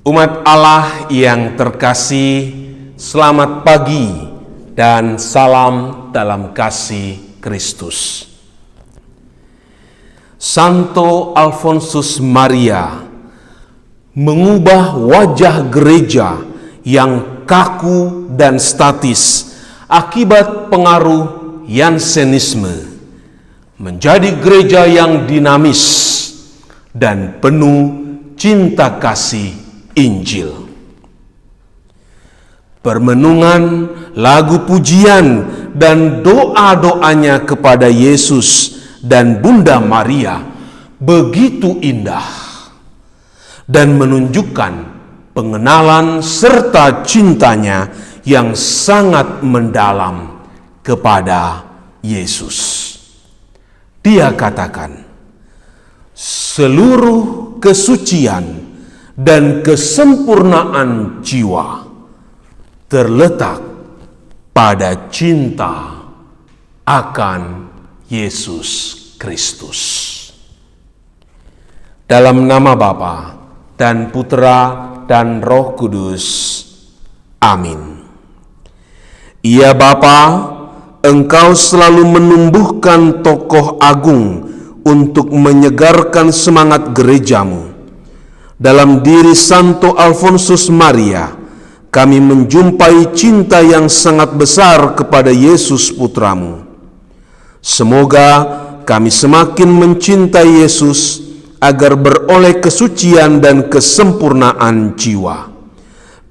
Umat Allah yang terkasih, selamat pagi dan salam dalam kasih Kristus. Santo Alfonsus Maria mengubah wajah gereja yang kaku dan statis akibat pengaruh Jansenisme menjadi gereja yang dinamis dan penuh cinta kasih Injil. Permenungan lagu pujian dan doa-doanya kepada Yesus dan Bunda Maria begitu indah dan menunjukkan pengenalan serta cintanya yang sangat mendalam kepada Yesus. Dia katakan, seluruh kesucian dan kesempurnaan jiwa terletak pada cinta akan Yesus Kristus. Dalam nama Bapa dan Putera dan Roh Kudus. Amin. Ya Bapa, Engkau selalu menumbuhkan tokoh agung untuk menyegarkan semangat gerejamu. Dalam diri Santo Alfonsus Maria, kami menjumpai cinta yang sangat besar kepada Yesus Putramu. Semoga kami semakin mencintai Yesus agar beroleh kesucian dan kesempurnaan jiwa.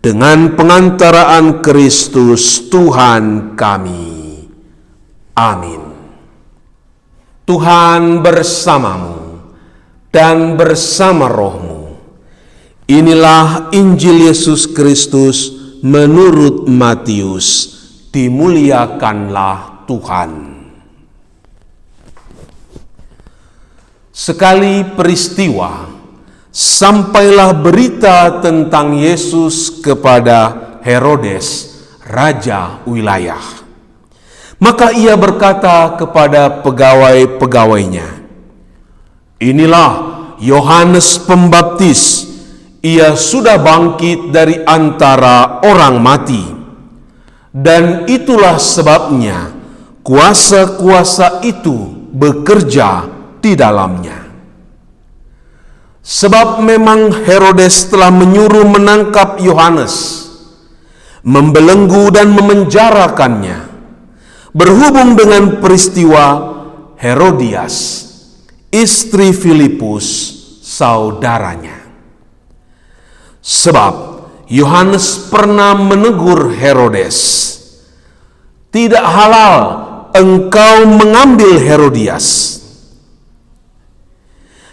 Dengan pengantaraan Kristus Tuhan kami. Amin. Tuhan bersamamu dan bersama rohmu. Inilah Injil Yesus Kristus menurut Matius. Dimuliakanlah Tuhan. Sekali peristiwa, sampailah berita tentang Yesus kepada Herodes, raja wilayah. Maka ia berkata kepada pegawai-pegawainya, "Inilah Yohanes Pembaptis. Ia sudah bangkit dari antara orang mati, dan itulah sebabnya kuasa-kuasa itu bekerja di dalamnya." Sebab memang Herodes telah menyuruh menangkap Yohanes, membelenggu dan memenjarakannya, berhubung dengan peristiwa Herodias, istri Filipus, saudaranya. Sebab Yohanes pernah menegur Herodes, "Tidak halal engkau mengambil Herodias."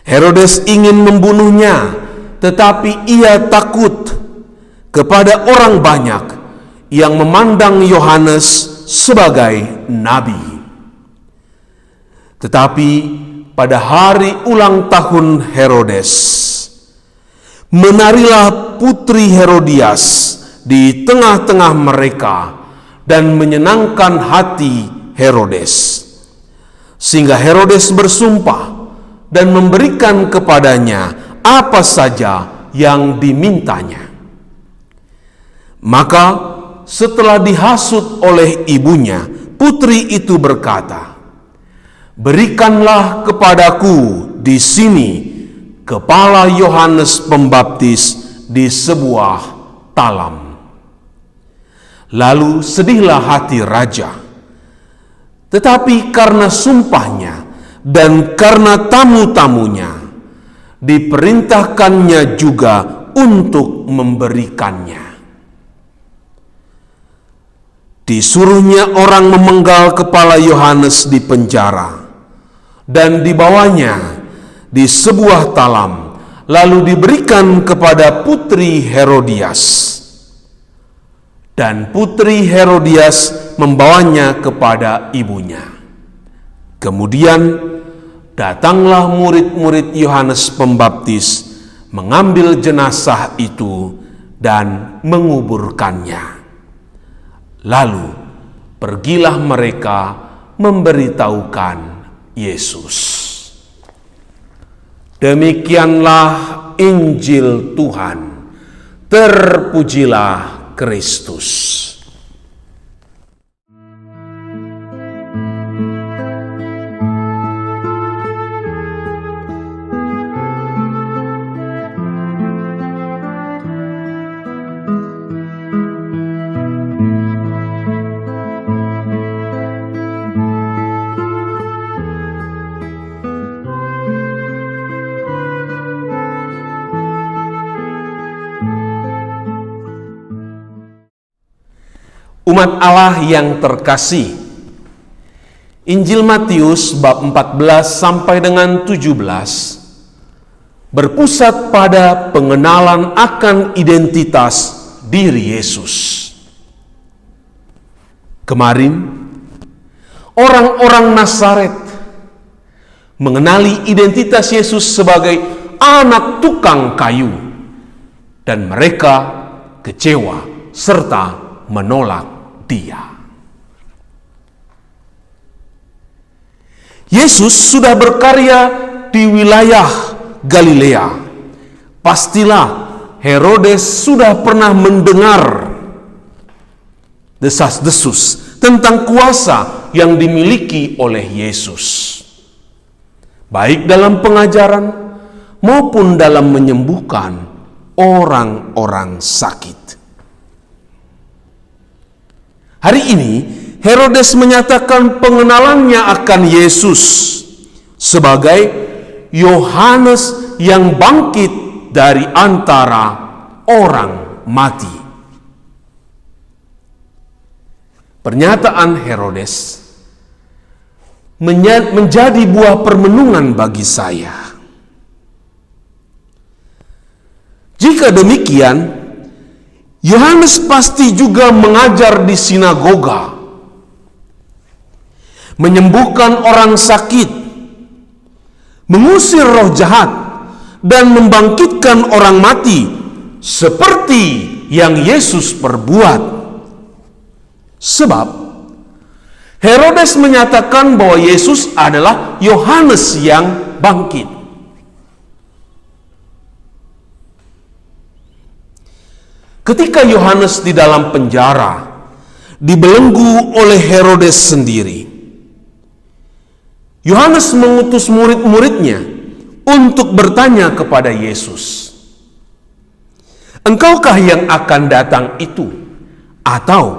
Herodes ingin membunuhnya, tetapi ia takut kepada orang banyak yang memandang Yohanes sebagai nabi. Tetapi pada hari ulang tahun Herodes, menarilah putri Herodias di tengah-tengah mereka dan menyenangkan hati Herodes, sehingga Herodes bersumpah dan memberikan kepadanya apa saja yang dimintanya. Maka setelah dihasut oleh ibunya, putri itu berkata, "Berikanlah kepadaku di sini kepala Yohanes Pembaptis di sebuah talam." Lalu sedihlah hati raja. Tetapi karena sumpahnya dan karena tamu-tamunya, diperintahkannya juga untuk memberikannya. Disuruhnya orang memenggal kepala Yohanes di penjara dan dibawanya di sebuah talam, lalu diberikan kepada putri Herodias. Dan putri Herodias membawanya kepada ibunya. Kemudian datanglah murid-murid Yohanes Pembaptis mengambil jenazah itu dan menguburkannya. Lalu pergilah mereka memberitahukan Yesus. Demikianlah Injil Tuhan. Terpujilah Kristus. Umat Allah yang terkasih, Injil Matius bab 14 sampai dengan 17 berpusat pada pengenalan akan identitas diri Yesus. Kemarin, orang-orang Nazaret mengenali identitas Yesus sebagai anak tukang kayu, dan mereka kecewa serta menolak Dia. Yesus sudah berkarya di wilayah Galilea. Pastilah Herodes sudah pernah mendengar desas-desus tentang kuasa yang dimiliki oleh Yesus, baik dalam pengajaran maupun dalam menyembuhkan orang-orang sakit. Hari ini, Herodes menyatakan pengenalannya akan Yesus sebagai Yohanes yang bangkit dari antara orang mati. Pernyataan Herodes menjadi buah permenungan bagi saya. Jika demikian, Yohanes pasti juga mengajar di sinagoga, menyembuhkan orang sakit, mengusir roh jahat, dan membangkitkan orang mati seperti yang Yesus perbuat. Sebab Herodes menyatakan bahwa Yesus adalah Yohanes yang bangkit. Ketika Yohanes di dalam penjara, dibelenggu oleh Herodes sendiri, Yohanes mengutus murid-muridnya untuk bertanya kepada Yesus, "Engkaukah yang akan datang itu? Atau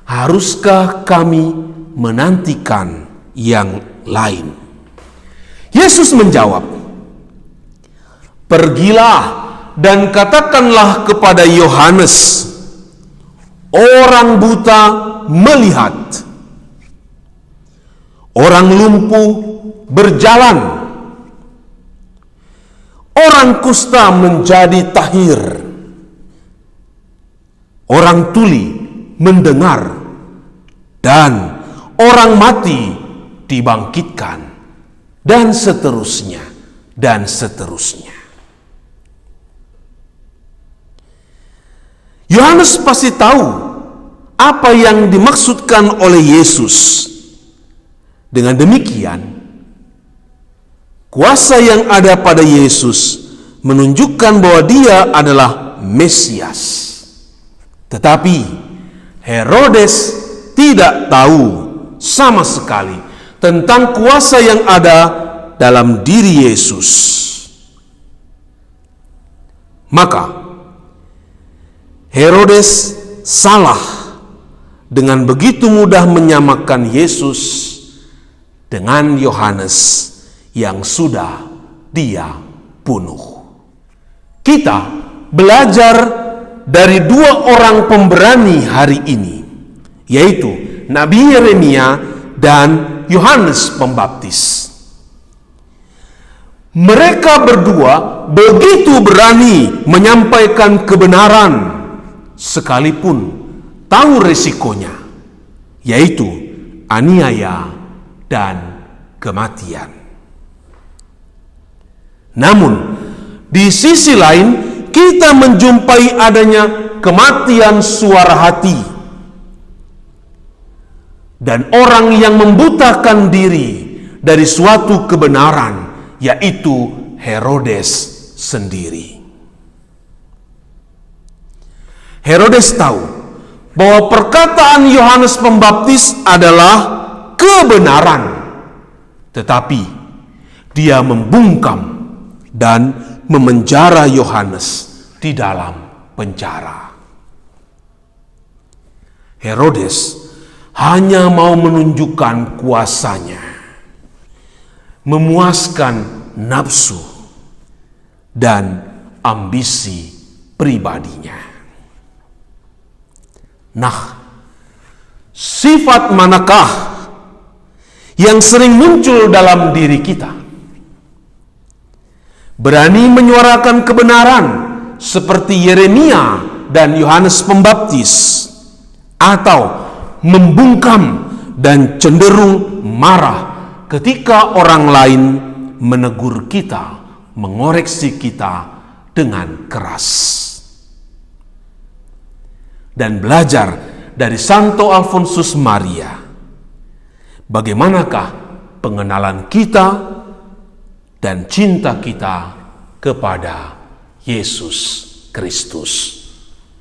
haruskah kami menantikan yang lain?" Yesus menjawab, "Pergilah dan katakanlah kepada Yohanes, orang buta melihat, orang lumpuh berjalan, orang kusta menjadi tahir, orang tuli mendengar, dan orang mati dibangkitkan, dan seterusnya, dan seterusnya." Yohanes pasti tahu apa yang dimaksudkan oleh Yesus. Dengan demikian, kuasa yang ada pada Yesus menunjukkan bahwa Dia adalah Mesias. Tetapi Herodes tidak tahu sama sekali tentang kuasa yang ada dalam diri Yesus. Maka Herodes salah dengan begitu mudah menyamakan Yesus dengan Yohanes yang sudah dia bunuh. Kita belajar dari dua orang pemberani hari ini, yaitu Nabi Yeremia dan Yohanes Pembaptis. Mereka berdua begitu berani menyampaikan kebenaran, sekalipun tahu resikonya, yaitu aniaya dan kematian. Namun, di sisi lain, kita menjumpai adanya kematian suara hati dan orang yang membutakan diri dari suatu kebenaran, yaitu Herodes sendiri. Herodes tahu bahwa perkataan Yohanes Pembaptis adalah kebenaran, tetapi dia membungkam dan memenjara Yohanes di dalam penjara. Herodes hanya mau menunjukkan kuasanya, memuaskan nafsu dan ambisi pribadinya. Nah, sifat manakah yang sering muncul dalam diri kita? Berani menyuarakan kebenaran seperti Yeremia dan Yohanes Pembaptis, atau membungkam dan cenderung marah ketika orang lain menegur kita, mengoreksi kita dengan keras. Dan belajar dari Santo Alfonsus Maria, bagaimanakah pengenalan kita dan cinta kita kepada Yesus Kristus,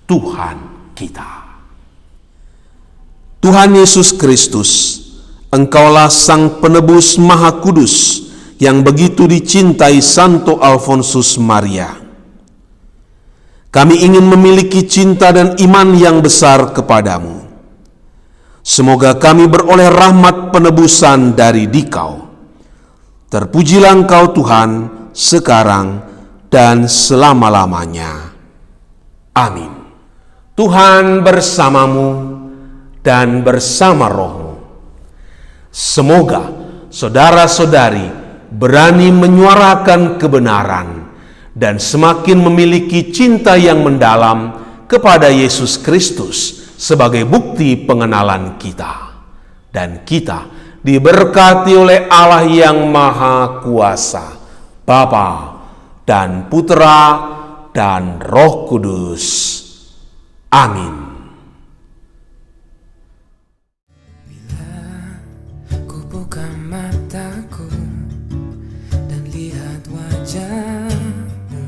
Tuhan kita. Tuhan Yesus Kristus, Engkaulah Sang Penebus Maha Kudus yang begitu dicintai Santo Alfonsus Maria. Kami ingin memiliki cinta dan iman yang besar kepadamu. Semoga kami beroleh rahmat penebusan dari Dikau. Terpujilah Engkau Tuhan, sekarang dan selama-lamanya. Amin. Tuhan bersamamu dan bersama rohmu. Semoga saudara-saudari berani menyuarakan kebenaran dan semakin memiliki cinta yang mendalam kepada Yesus Kristus sebagai bukti pengenalan kita. Dan kita diberkati oleh Allah yang Maha Kuasa, Bapa dan Putra dan Roh Kudus. Amin. Buka mataku dan lihat wajahmu,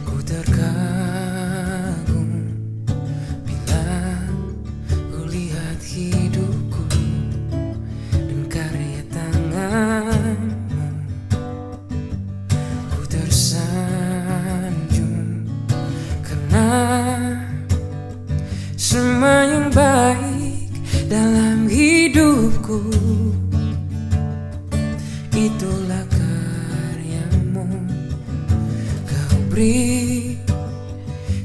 ku terkagum bila ku lihat hidupku dan karya tanganmu. Ku tersanjung karena semua yang baik dalam hidupku, itulah karyamu. Kau beri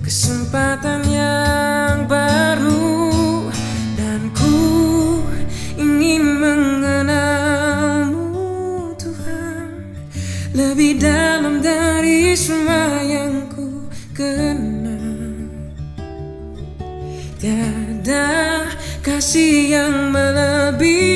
kesempatan yang baru, dan ku ingin mengenalmu Tuhan, lebih dalam dari semua yang ku kenal. Tiada kasih yang melebihi